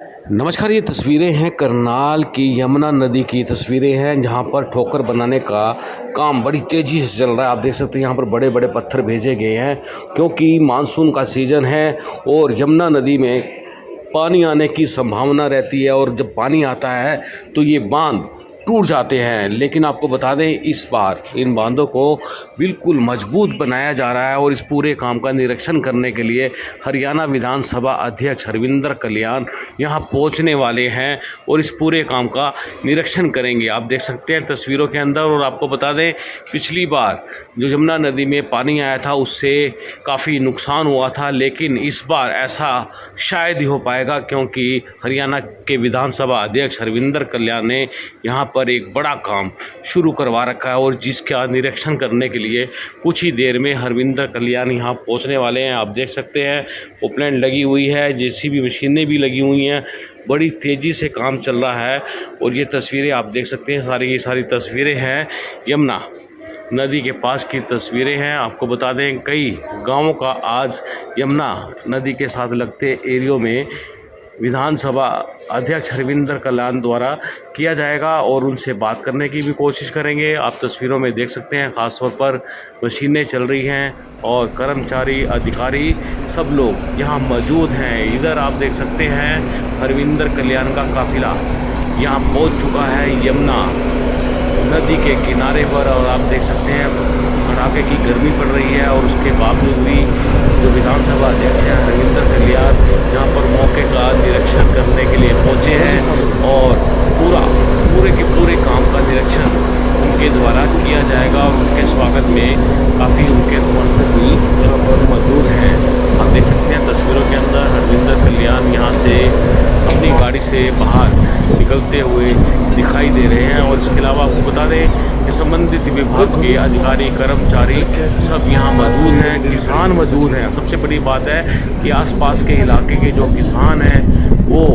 नमस्कार। ये तस्वीरें हैं करनाल की यमुना नदी की तस्वीरें हैं, जहां पर ठोकर बनाने का काम बड़ी तेज़ी से चल रहा है। आप देख सकते हैं यहाँ पर बड़े बड़े पत्थर भेजे गए हैं, क्योंकि मानसून का सीज़न है और यमुना नदी में पानी आने की संभावना रहती है। और जब पानी आता है तो ये बांध टूट जाते हैं। लेकिन आपको बता दें, इस बार इन बांधों को बिल्कुल मजबूत बनाया जा रहा है और इस पूरे काम का निरीक्षण करने के लिए हरियाणा विधानसभा अध्यक्ष हरविंदर कल्याण यहां पहुंचने वाले हैं और इस पूरे काम का निरीक्षण करेंगे। आप देख सकते हैं तस्वीरों के अंदर। और आपको बता दें, पिछली बार जो यमुना नदी में पानी आया था उससे काफ़ी नुकसान हुआ था, लेकिन इस बार ऐसा शायद ही हो पाएगा, क्योंकि हरियाणा के विधानसभा अध्यक्ष हरविंदर कल्याण ने यहाँ पर एक बड़ा काम शुरू करवा रखा है और जिसका निरीक्षण करने के लिए कुछ ही देर में हरविंदर कल्याण यहाँ पहुँचने वाले हैं। आप देख सकते हैं पोपलैंड लगी हुई है, जेसीबी मशीनें भी लगी हुई हैं, बड़ी तेज़ी से काम चल रहा है। और ये तस्वीरें आप देख सकते हैं, सारी की सारी तस्वीरें हैं यमुना नदी के पास की तस्वीरें हैं। आपको बता दें, कई गांवों का आज यमुना नदी के साथ लगते एरियो में विधानसभा अध्यक्ष हरविंदर कल्याण द्वारा किया जाएगा और उनसे बात करने की भी कोशिश करेंगे। आप तस्वीरों में देख सकते हैं, ख़ास तौर पर मशीनें चल रही हैं और कर्मचारी अधिकारी सब लोग यहाँ मौजूद हैं। इधर आप देख सकते हैं हरविंदर कल्याण का काफिला यहाँ पहुँच चुका है यमुना नदी के किनारे पर। और आप देख सकते हैं कड़ाके की गर्मी पड़ रही है और उसके बावजूद भी जो विधानसभा अध्यक्ष हैं हरविंदर कल्याण यहाँ पर मौके का निरीक्षण करने के लिए पहुँचे हैं और पूरे के पूरे काम का निरीक्षण उनके द्वारा किया जाएगा। और उनके स्वागत में काफ़ी उनके समर्थक भी यहाँ पर मौजूद हैं। आप देख सकते हैं तस्वीरों के अंदर हरविंदर कल्याण यहाँ से अपनी गाड़ी से बाहर निकलते हुए दिखाई दे रहे हैं। और इसके अलावा आपको बता दें कि संबंधित विभाग के अधिकारी कर्मचारी सब यहाँ मौजूद हैं, किसान मौजूद हैं। सबसे बड़ी बात है कि आसपास के इलाके के जो किसान हैं वो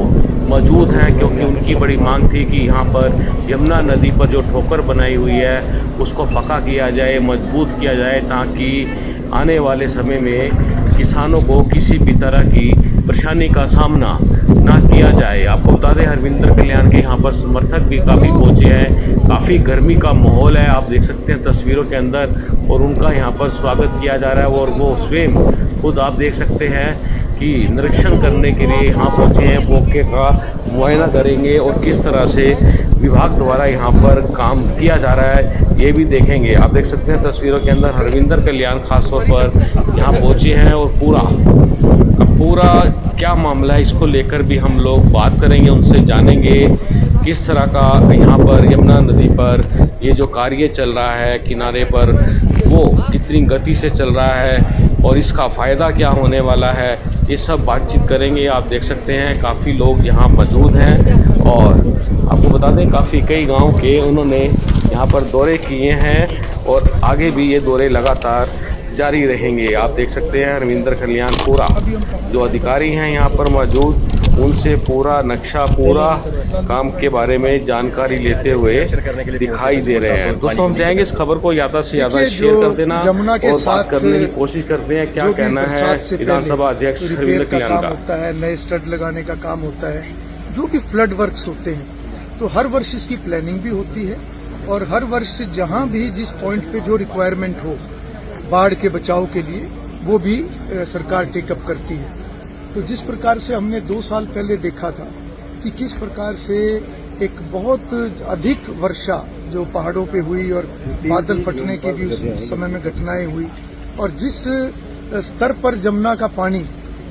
मौजूद हैं, क्योंकि उनकी बड़ी मांग थी कि यहाँ पर यमुना नदी पर जो ठोकर बनाई हुई है उसको पक्का किया जाए, मजबूत किया जाए, ताकि आने वाले समय में किसानों को किसी भी तरह की परेशानी का सामना ना किया जाए। आपको बता दें हरविंदर कल्याण के यहाँ पर समर्थक भी काफ़ी पहुँचे हैं। काफ़ी गर्मी का माहौल है, आप देख सकते हैं तस्वीरों के अंदर। और उनका यहाँ पर स्वागत किया जा रहा है और वो स्वयं खुद आप देख सकते हैं कि निरीक्षण करने के लिए यहाँ पहुँचे हैं, मौके का मुआयना करेंगे और किस तरह से विभाग द्वारा यहाँ पर काम किया जा रहा है ये भी देखेंगे। आप देख सकते हैं तस्वीरों के अंदर हरविंदर कल्याण खास तौर पर यहाँ पहुँचे हैं और पूरा क्या मामला है इसको लेकर भी हम लोग बात करेंगे, उनसे जानेंगे किस तरह का यहाँ पर यमुना नदी पर ये जो कार्य चल रहा है किनारे पर वो कितनी गति से चल रहा है और इसका फ़ायदा क्या होने वाला है, ये सब बातचीत करेंगे। आप देख सकते हैं काफ़ी लोग यहाँ मौजूद हैं और आपको बता दें काफ़ी कई गांव के उन्होंने यहाँ पर दौरे किए हैं और आगे भी ये दौरे लगातार जारी रहेंगे। आप देख सकते हैं हरविंदर कल्याण पूरा जो अधिकारी हैं यहाँ पर मौजूद, उनसे पूरा नक्शा पूरा काम के बारे में जानकारी लेते हुए दिखाई दे रहे हैं। दोस्तों हम चाहेंगे इस खबर को ज़्यादा से ज़्यादा शेयर कर देना और बात करने की कोशिश करते हैं क्या कहना है विधानसभा अध्यक्ष हरविंदर कल्याण का। होता है नए स्टड लगाने का काम होता है, जो भी फ्लड वर्क्स होते हैं, तो हर वर्ष इसकी प्लानिंग भी होती है और हर वर्ष जहाँ भी जिस पॉइंट पे जो रिक्वायरमेंट हो बाढ़ के बचाव के लिए वो भी सरकार टेकअप करती है। तो जिस प्रकार से हमने 2 साल पहले देखा था कि किस प्रकार से एक बहुत अधिक वर्षा जो पहाड़ों पे हुई और बादल फटने की भी उस समय में घटनाएं हुई और जिस स्तर पर जमुना का पानी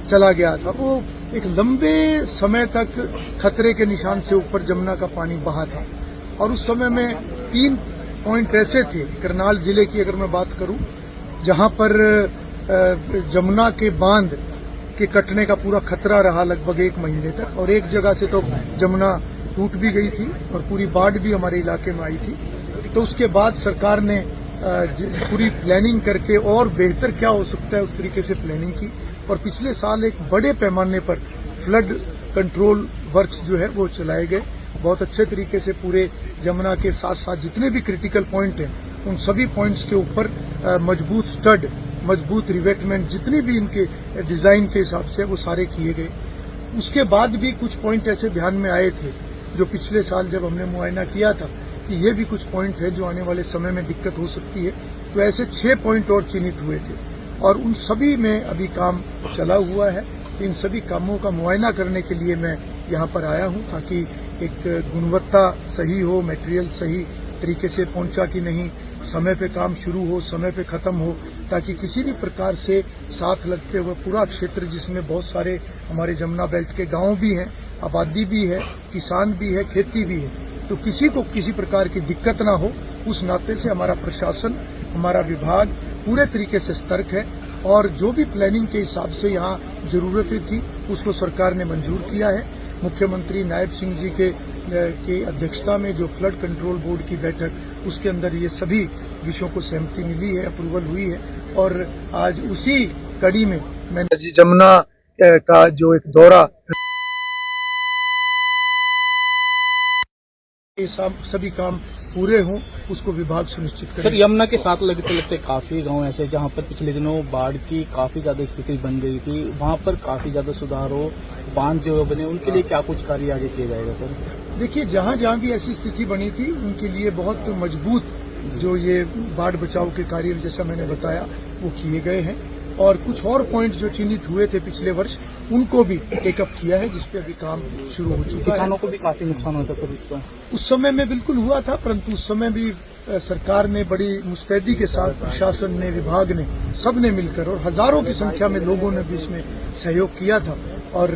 चला गया था वो एक लंबे समय तक खतरे के निशान से ऊपर जमुना का पानी बहा था। और उस समय में 3 पॉइंट ऐसे थे करनाल जिले की अगर मैं बात करूं, जहां पर जमुना के बांध के कटने का पूरा खतरा रहा लगभग 1 महीने तक और एक जगह से तो जमुना टूट भी गई थी और पूरी बाढ़ भी हमारे इलाके में आई थी। तो उसके बाद सरकार ने पूरी प्लानिंग करके और बेहतर क्या हो सकता है उस तरीके से प्लानिंग की और पिछले साल एक बड़े पैमाने पर फ्लड कंट्रोल वर्क्स जो है वो चलाए गए। बहुत अच्छे तरीके से पूरे जमुना के साथ साथ जितने भी क्रिटिकल पॉइंट हैं उन सभी पॉइंट्स के ऊपर मजबूत स्टड, मजबूत रिवेटमेंट जितनी भी इनके डिज़ाइन के हिसाब से वो सारे किए गए। उसके बाद भी कुछ पॉइंट ऐसे ध्यान में आए थे जो पिछले साल जब हमने मुआयना किया था कि ये भी कुछ पॉइंट है जो आने वाले समय में दिक्कत हो सकती है। तो ऐसे 6 पॉइंट और चिन्हित हुए थे और उन सभी में अभी काम चला हुआ है। इन सभी कामों का मुआयना करने के लिए मैं यहाँ पर आया हूँ ताकि एक गुणवत्ता सही हो, मटेरियल सही तरीके से पहुंचा कि नहीं, समय पे काम शुरू हो, समय पे खत्म हो, ताकि किसी भी प्रकार से साथ लगते हुए पूरा क्षेत्र जिसमें बहुत सारे हमारे जमुना बेल्ट के गांव भी हैं, आबादी भी है, किसान भी है, खेती भी है, तो किसी को किसी प्रकार की दिक्कत ना हो, उस नाते से हमारा प्रशासन, हमारा विभाग पूरे तरीके से सतर्क है और जो भी प्लानिंग के हिसाब से यहाँ जरूरतें थी उसको सरकार ने मंजूर किया है। मुख्यमंत्री नायब सिंह जी के अध्यक्षता में जो फ्लड कंट्रोल बोर्ड की बैठक, उसके अंदर ये सभी विषयों को सहमति मिली है, अप्रूवल हुई है और आज उसी कड़ी में मैंने जमुना का जो एक दौरा, ये सभी काम पूरे हों उसको विभाग सुनिश्चित करे। सर, यमुना के साथ लगते लगते काफी गांव ऐसे जहां पर पिछले दिनों बाढ़ की काफी ज्यादा स्थिति बन गई थी, वहां पर काफी ज्यादा सुधार हो, बांध जो बने उनके लिए क्या कुछ कार्य आगे किया जाएगा सर? देखिए, जहां जहां भी ऐसी स्थिति बनी थी उनके लिए बहुत मजबूत जो ये बाढ़ बचाव के कार्य जैसा मैंने बताया वो किए गए हैं और कुछ और पॉइंट जो चिन्हित हुए थे पिछले वर्ष उनको भी टेकअप किया है, जिसपे अभी काम शुरू हो चुका है। किसानों को भी काफी नुकसान हुआ था सर इसका? उस समय में बिल्कुल हुआ था, परंतु उस समय भी सरकार ने बड़ी मुस्तैदी के साथ, प्रशासन ने, विभाग ने, सबने मिलकर और हजारों की संख्या में लोगों ने भी इसमें सहयोग किया था और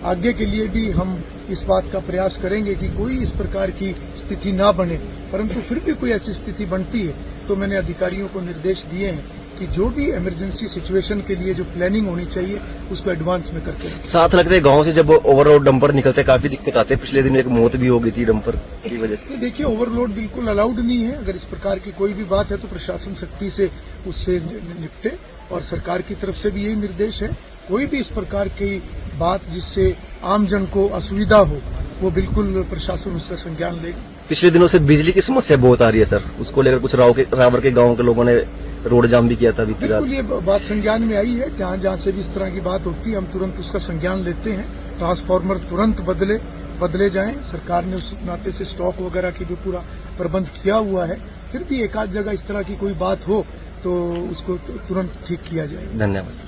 आगे के लिए भी हम इस बात का प्रयास करेंगे कि कोई इस प्रकार की स्थिति ना बने, परंतु फिर भी कोई ऐसी स्थिति बनती है तो मैंने अधिकारियों को निर्देश दिए हैं कि जो भी इमरजेंसी सिचुएशन के लिए जो प्लानिंग होनी चाहिए उसको एडवांस में करते हैं। साथ लगते गांव से जब ओवरलोड डंपर निकलते काफी दिक्कत आती है। पिछले दिन एक मौत भी हो गई थी डंपर की वजह से। देखिए, ओवरलोड बिल्कुल अलाउड नहीं है। अगर इस प्रकार की कोई भी बात है तो प्रशासन सख्ती से उससे निपटे और सरकार की तरफ से भी यही निर्देश है। कोई भी इस प्रकार की बात जिससे आमजन को असुविधा हो वो बिल्कुल प्रशासन उसका संज्ञान लेगा। पिछले दिनों से बिजली की समस्या बहुत आ रही है सर, उसको लेकर कुछ रावर के गाँव के लोगों ने रोड जाम भी किया था बीती रात। बिल्कुल ये बात संज्ञान में आई है। जहाँ जहाँ से भी इस तरह की बात होती है हम तुरंत उसका संज्ञान लेते हैं। ट्रांसफार्मर तुरंत बदले जाएं। सरकार ने उस नाते से स्टॉक वगैरह की भी पूरा प्रबंध किया हुआ है। फिर भी एक आध जगह इस तरह की कोई बात हो तो उसको तुरंत ठीक किया जाए। धन्यवाद।